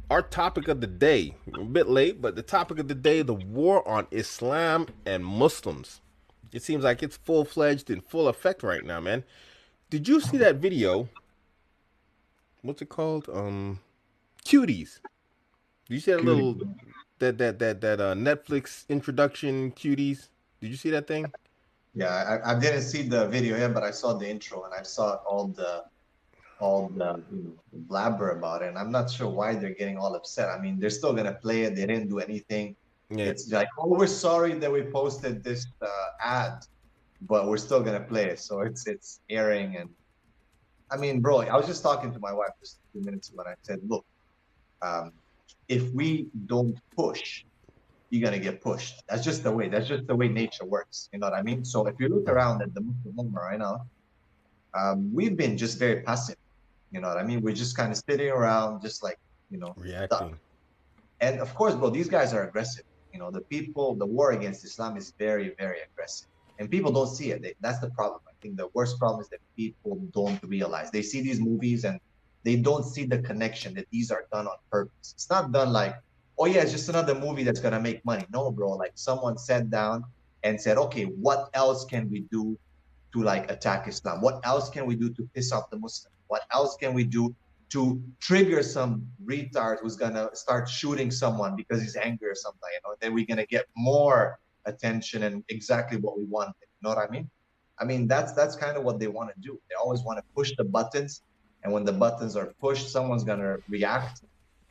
our topic of the day, a bit late, but the topic of the day, the war on Islam and Muslims. It seems like it's full fledged in full effect right now, man. Did you see that video? What's it called? Cuties. Did you see that Cutie. little that Netflix introduction Cuties? Did you see that thing? Yeah, I didn't see the video yet, but I saw the intro and I saw all the blabber about it. And I'm not sure why they're getting all upset. I mean, they're still gonna play it. They didn't do anything. Yeah. It's like, oh, we're sorry that we posted this ad, but we're still gonna play it. So it's airing. And I mean, bro, I was just talking to my wife just a few minutes ago, and I said, look, um, if we don't push, you're gonna get pushed. That's just the way. That's just the way nature works. You know what I mean? So if you look around at the Muslim Ummah right now, we've been just very passive. You know what I mean? We're just kind of sitting around, just like stuck. Reacting. And of course, bro, these guys are aggressive. The people, the war against Islam is very, very aggressive, and people don't see it. That's the problem. I think the worst problem is that people don't realize. They see these movies and they don't see the connection that these are done on purpose. It's not done like, oh yeah, it's just another movie that's gonna make money. No, bro. Like someone sat down and said, okay, what else can we do to like attack Islam? What else can we do to piss off the Muslims? What else can we do to trigger some retard who's gonna start shooting someone because he's angry or something? Then we're gonna get more attention and exactly what we wanted. You know what I mean? I mean that's kind of what they want to do. They always want to push the buttons, and when the buttons are pushed, someone's gonna react,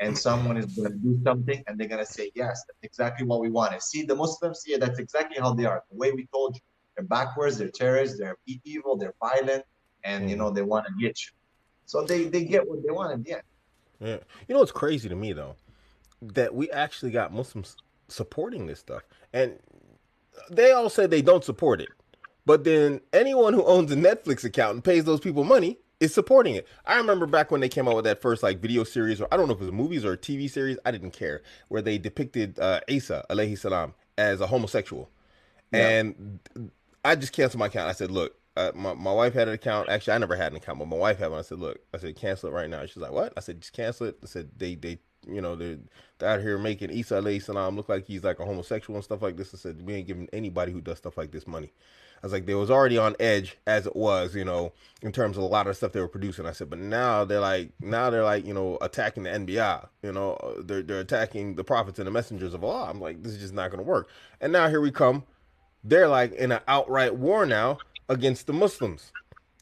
and someone is gonna do something, and they're gonna say, "Yes, that's exactly what we wanted." See, the Muslims, yeah, that's exactly how they are. The way we told you, they're backwards, they're terrorists, they're evil, they're violent, and Mm. they want to get you. So they get what they want in the end. Yeah. You know what's crazy to me though? That we actually got Muslims supporting this stuff. And they all said they don't support it. But then anyone who owns a Netflix account and pays those people money is supporting it. I remember back when they came out with that first like video series, or I don't know if it was movies or a TV series, I didn't care, where they depicted Isa alayhi salam as a homosexual. Yeah. And I just canceled my account. I said, look, my wife had an account. Actually, I never had an account, but my wife had one. I said, look, I said, cancel it right now. She's like, what? I said, just cancel it. I said, they're out here making Isa alayhi salam look like he's like a homosexual and stuff like this. I said, we ain't giving anybody who does stuff like this money. I was like, they was already on edge as it was, in terms of a lot of stuff they were producing. I said, but now they're like, attacking the NBI. They're attacking the prophets and the messengers of Allah. I'm like, this is just not going to work. And now here we come. They're like in an outright war now against the Muslims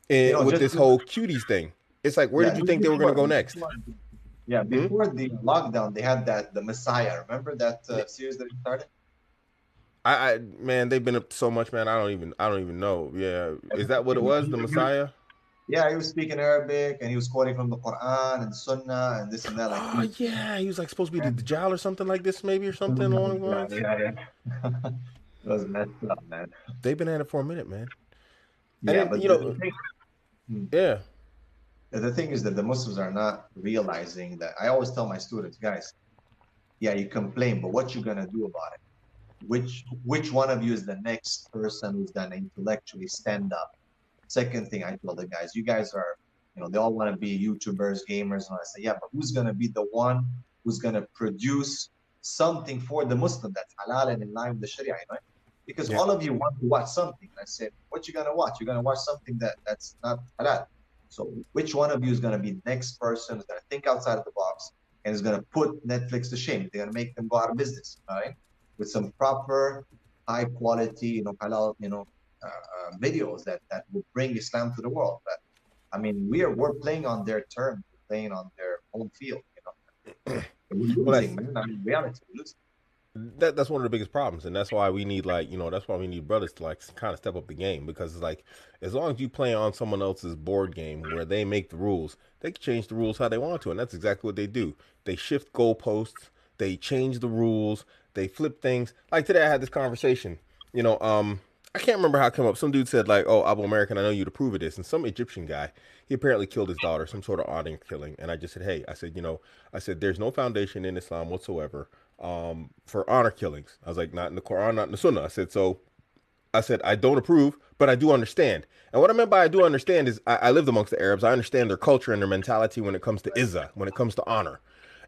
with Just this whole cuties thing. It's like, where yeah, did you just think they were going to go next? Hmm? before the lockdown, they had that the Messiah. Remember that series that started? Man, they've been up so much, man. I don't even know. Yeah, is that what it was? The Messiah? Yeah, he was speaking Arabic and he was quoting from the Quran and Sunnah and this and that. Like Oh yeah, he was like supposed to be the Dajjal or something like this, maybe, or something along the yeah, lines. yeah, yeah. It was messed up, man. They've been at it for a minute, man. And Yeah, then but hmm, yeah, the thing is that the Muslims are not realizing that. I always tell my students, guys, yeah, you complain, but what you gonna do about it? Which one of you is the next person who's gonna intellectually stand up? Second thing I told the guys, you guys are, they all want to be YouTubers, gamers, and I say, yeah, but who's gonna be the one who's gonna produce something for the Muslim that's halal and in line with the Sharia, Because yeah. all of you want to watch something. And I said, what you gonna watch? You're gonna watch something that's not halal. So which one of you is gonna be the next person who's gonna think outside of the box and is gonna put Netflix to shame? They're gonna make them go out of business, all right? With some proper, high quality, halal, videos that will bring Islam to the world. But I mean, we're playing on their terms, we're playing on their own field. We're Well, losing, man. I mean, reality, we're losing. that's one of the biggest problems, and that's why we need that's why we need brothers to like kind of step up the game, because it's like, as long as you play on someone else's board game where they make the rules, they can change the rules how they want to, and that's exactly what they do. They shift goalposts, they change the rules, they flip things. Like today, I had this conversation. I can't remember how it came up. Some dude said like, "Oh, Abuamerican, I know you to prove of this," and some Egyptian guy, he apparently killed his daughter, some sort of honor killing. And I just said, "Hey," I said, I said, "There's no foundation in Islam whatsoever for honor killings." I was like, "Not in the Quran, not in the Sunnah." I said, "So," I said, "I don't approve, but I do understand." And what I meant by I do understand is I lived amongst the Arabs. I understand their culture and their mentality when it comes to izzah, when it comes to honor.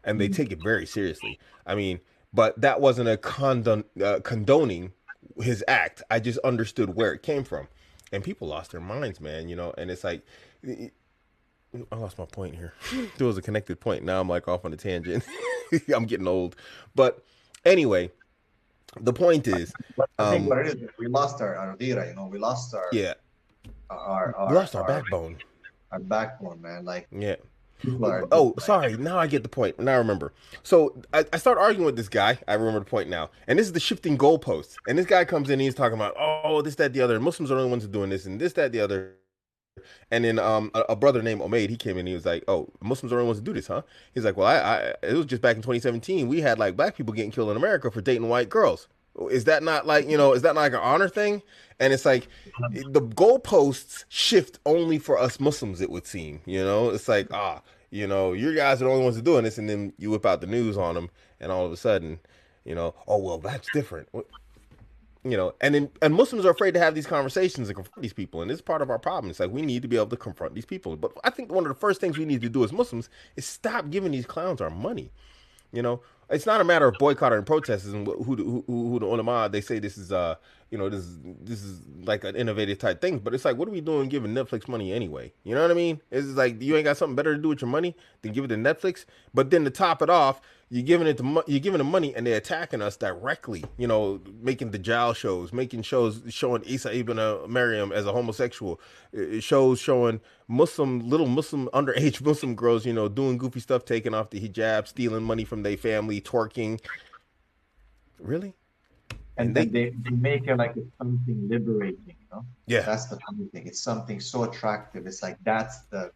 and they take it very seriously. I mean, but that wasn't a condoning his act. I just understood where it came from, and people lost their minds, man. And it's like I lost my point here. There was a connected point. Now I'm like off on a tangent. I'm getting old, but anyway, the point is, But I think um, what it is, we lost our Dira, we lost yeah, our we our lost our our, backbone. our backbone, man. Like Yeah. people are just Oh, like, sorry. Now I get the point. Now I remember. So I start arguing with this guy. I remember the point now. And this is the shifting goalposts. And this guy comes in and he's talking about, oh, this, that, the other. Muslims are the only ones doing this and this, that, the other. And then a brother named Omaid, he came in and he was like, oh, Muslims are the only ones to do this, huh? He's like, well, it was just back in 2017. We had like black people getting killed in America for dating white girls. Is that not like, is that not like an honor thing? And it's like the goalposts shift only for us Muslims, it would seem. It's like, you guys are the only ones doing this. And then you whip out the news on them. And all of a sudden, oh, well, that's different. And Muslims are afraid to have these conversations and confront these people, and this is part of our problem. It's like we need to be able to confront these people. But I think one of the first things we need to do as Muslims is stop giving these clowns our money. You know, it's not a matter of boycotting and protesting and who the ulama, they say this is this is like an innovative type thing, but it's like, what are we doing giving Netflix money anyway? You know what I mean? It's like you ain't got something better to do with your money than give it to Netflix. But then to top it off, you're giving them money and they're attacking us directly. Making the Dajjal shows, making shows showing Isa ibn Maryam as a homosexual, shows showing little Muslim underage Muslim girls, doing goofy stuff, taking off the hijab, stealing money from their family, twerking. Really? and And then they, they make it like it's something liberating. yeah, That's the funny thing. It's something so attractive. It's like that's the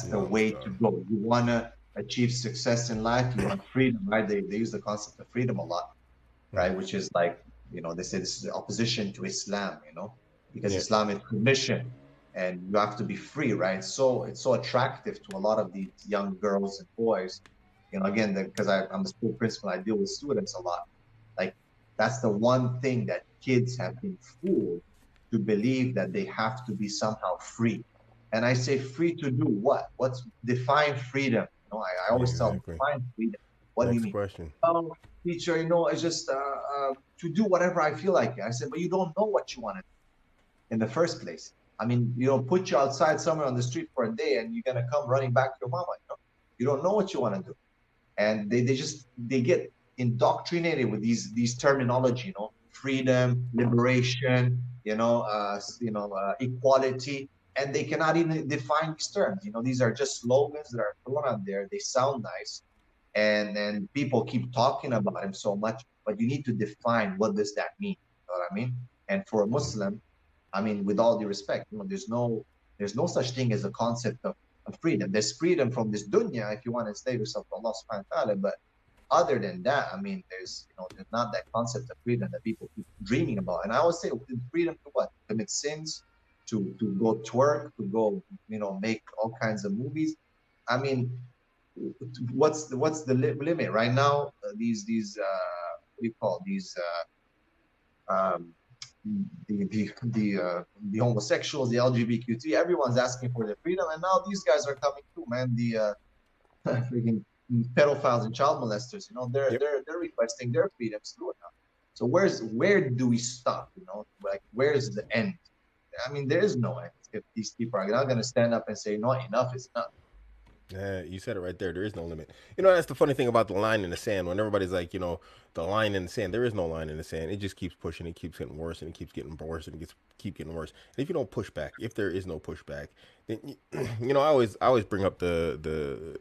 no, way to no, go. You wanna achieve success in life, you want freedom, right? They use the concept of freedom a lot, right? Which is like, they say this is the opposition to Islam, because yeah, Islam is permission and you have to be free, right? So it's so attractive to a lot of these young girls and boys. Again, because I'm a school principal, I deal with students a lot. Like that's the one thing that kids have been fooled to believe that they have to be somehow free. And I say free to do what? What's define freedom? I always tell them, exactly. define freedom. What do you Next mean? question. Oh, teacher, it's just to do whatever I feel like. I said, but you don't know what you want to do in the first place. I mean, put you outside somewhere on the street for a day and you're gonna come running back to your mama. You don't know what you want to do. And they get indoctrinated with these terminology, freedom, liberation, equality, and they cannot even define these terms. These are just slogans that are thrown out there. They sound nice, and people keep talking about him so much, but you need to define what does that mean. You know what I mean? And for a Muslim, I mean, with all due respect, there's no such thing as a concept of freedom. There's freedom from this dunya if you want to slave yourself to Allah subhanahu wa ta'ala, but other than that, I mean, there's not that concept of freedom that people keep dreaming about. And I always say, freedom to what? Commit sins, to go twerk, to go, make all kinds of movies. I mean, what's the limit right now? These what do you call these the homosexuals, the LGBTQ, everyone's asking for their freedom, and now these guys are coming through, man. The freaking pedophiles and child molesters, they're Yep. they're they're requesting their freedoms too now. So where do we stop? Like where's the end? I mean, there is no end. If these people are not going to stand up and say, "No, enough is enough." Yeah, you said it right there. There is no limit. That's the funny thing about the line in the sand. When everybody's like, the line in the sand, there is no line in the sand. It just keeps pushing. It keeps getting worse, and it keeps getting worse, and keep getting worse. And if you don't push back, if there is no pushback, then I always bring up the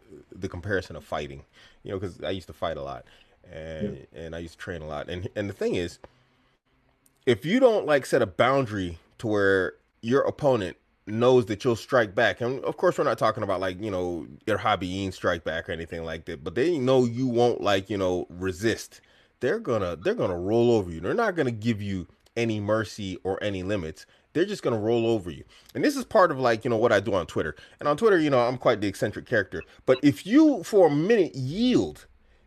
comparison of fighting. Because I used to fight a lot, Yeah. and I used to train a lot. And the thing is, if you don't like set a boundary to where your opponent knows that you'll strike back, and of course we're not talking about like your hobbying strike back or anything like that, but they know you won't like resist. They're gonna roll over you. They're not gonna give you any mercy or any limits. They're just gonna roll over you. And this is part of like what I do on Twitter. And on Twitter, I'm quite the eccentric character. But if you for a minute yield,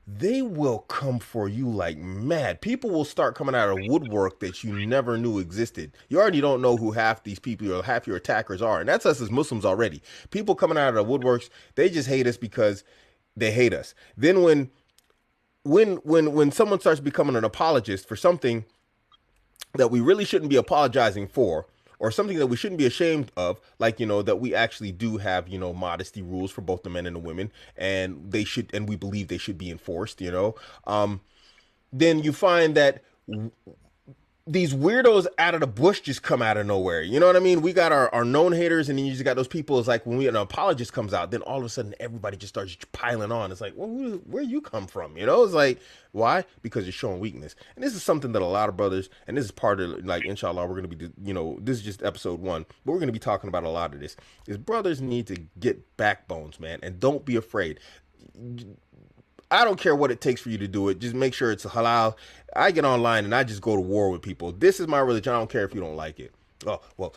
they will come for you like mad. People will start coming out of woodwork that you never knew existed. You already don't know who half these people or half your attackers are. And that's us as Muslims already. People coming out of the woodworks, they just hate us because they hate us. Then when someone starts becoming an apologist for something that we really shouldn't be apologizing for, or something that we shouldn't be ashamed of, like, that we actually do have, modesty rules for both the men and the women, and they should, and we believe they should be enforced, then you find that these weirdos out of the bush just come out of nowhere. You know what I mean? We got our known haters, and then you just got those people. It's like when an apologist comes out, then all of a sudden everybody just starts piling on. It's like, well, where you come from? It's like, why? Because you're showing weakness. And this is something that a lot of brothers, and this is part of, like, inshallah, we're going to be, this is just episode 1, but we're going to be talking about a lot of this. Is brothers need to get backbones, man, and don't be afraid. I don't care what it takes for you to do it. Just make sure it's halal. I get online and I just go to war with people. This is my religion. I don't care if you don't like it. Oh, well,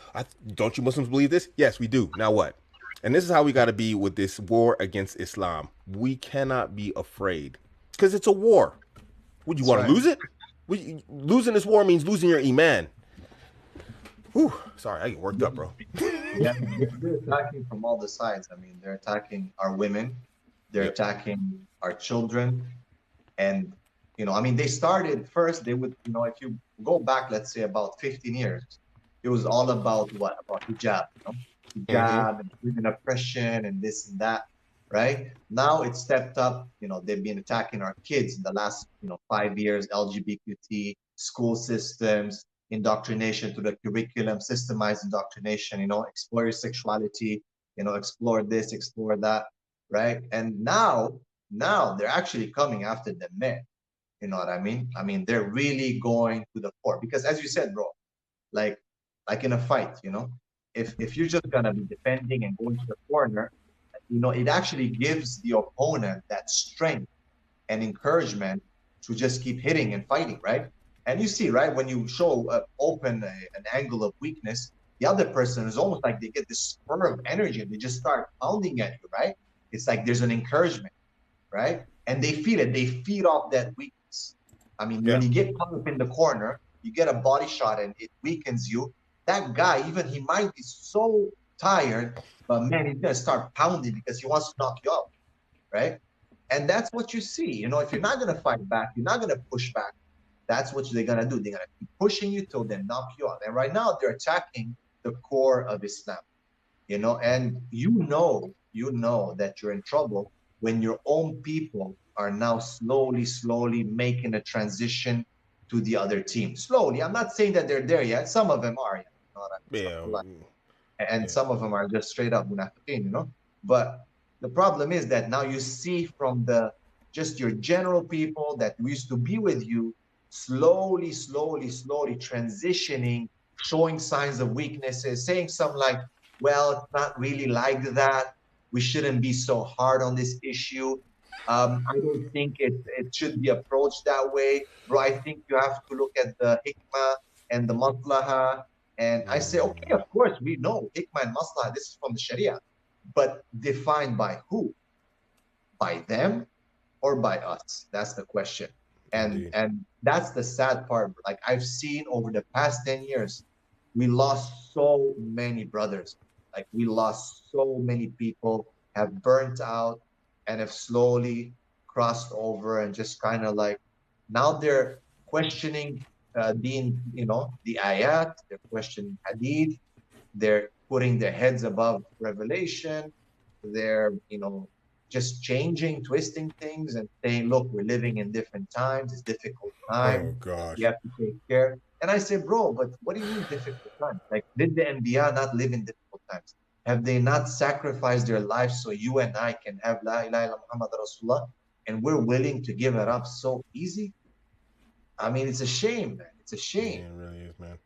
don't you Muslims believe this? Yes, we do. Now what? And this is how we got to be with this war against Islam. We cannot be afraid because it's a war. Would you That's want to right. lose it? Losing this war means losing your iman. Whew, sorry, I get worked up, bro. Yeah, they're attacking from all the sides. I mean, they're attacking our women, they're Yep. attacking our children, and I mean, they started first. They would, if you go back, let's say about 15 years, it was all about what? About hijab, Mm-hmm. hijab and women oppression and this and that, right? Now it's stepped up. They've been attacking our kids in the last, 5 years, LGBT school systems, indoctrination to the curriculum, systemized indoctrination, explore your sexuality, explore this, explore that, right? And now they're actually coming after the men. You know what I mean? I mean, they're really going to the core because, as you said, bro, like like in a fight, if you're just gonna be defending and going to the corner, it actually gives the opponent that strength and encouragement to just keep hitting and fighting, right? And you see, right, when you show an angle of weakness, the other person is almost like they get this spur of energy and they just start pounding at you, right? It's like there's an encouragement, right? And they feel it. They feed off that weakness. I mean, when Yeah. you get caught up in the corner, you get a body shot and it weakens you. That guy, even he might be so tired, but man, he's gonna start pounding because he wants to knock you out, right? And that's what you see. If you're not gonna fight back, you're not gonna push back. That's what they're gonna do. They're gonna keep pushing you till they knock you out. And right now, they're attacking the core of Islam. And you know that you're in trouble when your own people are now slowly making a transition to the other team. Slowly. I'm not saying that they're there yet. Some of them are, Yeah. and Yeah. some of them are just straight up munafiqin. But the problem is that now you see from the just your general people that used to be with you, slowly transitioning, showing signs of weaknesses, saying something like, well, it's not really like that. We shouldn't be so hard on this issue. I don't think it should be approached that way. Bro, I think you have to look at the hikmah and the maslaha. And I say, okay, of course, we know hikmah and maslaha. This is from the Sharia, but defined by who? By them or by us? That's the question. And Indeed. and that's the sad part. Like I've seen over the past 10 years, we lost so many brothers. Like we lost so many people, have burnt out and have slowly crossed over and just kind of like now they're questioning the ayat, they're questioning hadith, they're putting their heads above revelation. They're, just changing, twisting things and saying, look, we're living in different times. It's difficult Oh time. We gosh. have to take care. And I say, bro, but what do you mean difficult times? Like, did the Anbiya not live in difficult times? Have they not sacrificed their lives so you and I can have La ilaha illa Muhammad Rasulullah? And we're willing to give it up so easy? I mean, it's a shame, man. It's a Yeah, shame. it really is, man.